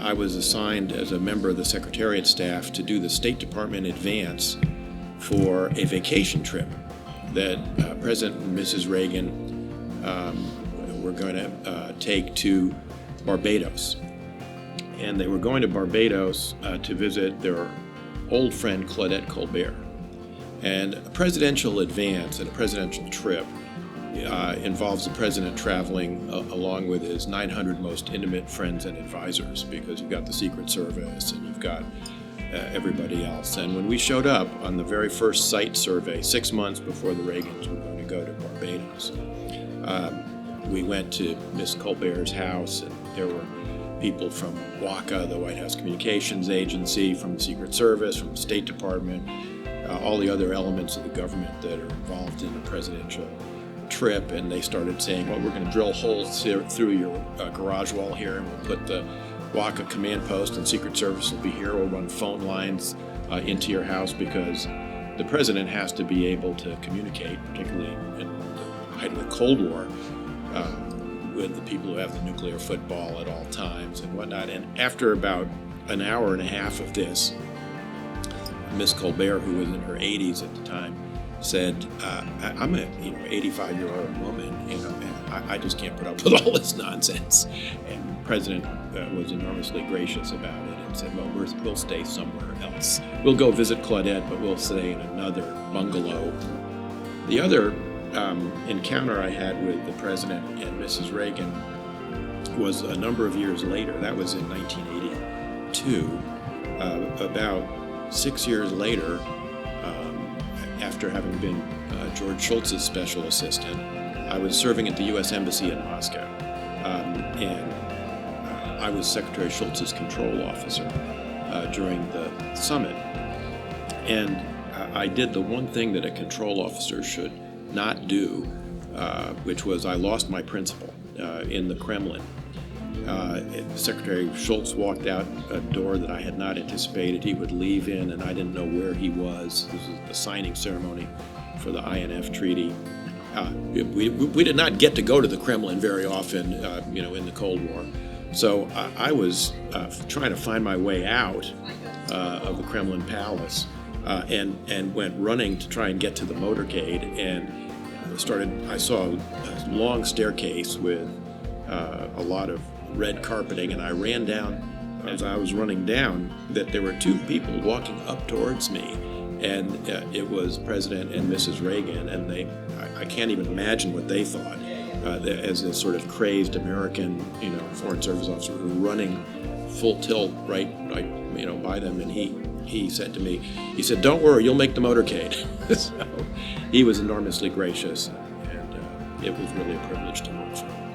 I was assigned as a member of the Secretariat staff to do the State Department advance for a vacation trip that President and Mrs. Reagan were going to take to Barbados. And they were going to Barbados to visit their old friend Claudette Colbert. And a presidential advance and a presidential trip involves the president traveling along with his 900 most intimate friends and advisors, because you've got the Secret Service and you've got everybody else. And when we showed up on the very first site survey, 6 months before the Reagans were going to go to Barbados, we went to Miss Colbert's house, and there were people from WACA, the White House Communications Agency, from the Secret Service, from the State Department, all the other elements of the government that are involved in a presidential trip. And they started saying, well, we're going to drill holes through your garage wall here, and we'll put the WACA command post, and Secret Service will be here. We'll run phone lines into your house, because the president has to be able to communicate, particularly in the height of the Cold War, with the people who have the nuclear football at all times and whatnot. And after about an hour and a half of this, Miss Colbert, who was in her 80s at the time, said, I'm a 85-year-old woman, and I just can't put up with all this nonsense. And the president was enormously gracious about it and said, well, we'll stay somewhere else. We'll go visit Claudette, but we'll stay in another bungalow. The other encounter I had with the president and Mrs. Reagan was a number of years later. That was in 1982. About 6 years later, after having been George Shultz's special assistant, I was serving at the U.S. Embassy in Moscow, and I was Secretary Shultz's control officer during the summit. And I did the one thing that a control officer should not do, which was I lost my principal in the Kremlin. Secretary Shultz walked out a door that I had not anticipated he would leave in, and I didn't know where he was. This was the signing ceremony for the INF treaty. We did not get to go to the Kremlin very often, in the Cold War. So I was trying to find my way out of the Kremlin Palace, and went running to try and get to the motorcade, and I saw a long staircase with a lot of red carpeting, and I ran down. As I was running down, that there were two people walking up towards me, and it was President and Mrs. Reagan, and I can't even imagine what they thought, as a sort of crazed American, Foreign Service officer running full tilt right, by them, and he said to me, he said, "Don't worry, you'll make the motorcade." So he was enormously gracious, and it was really a privilege to work for him.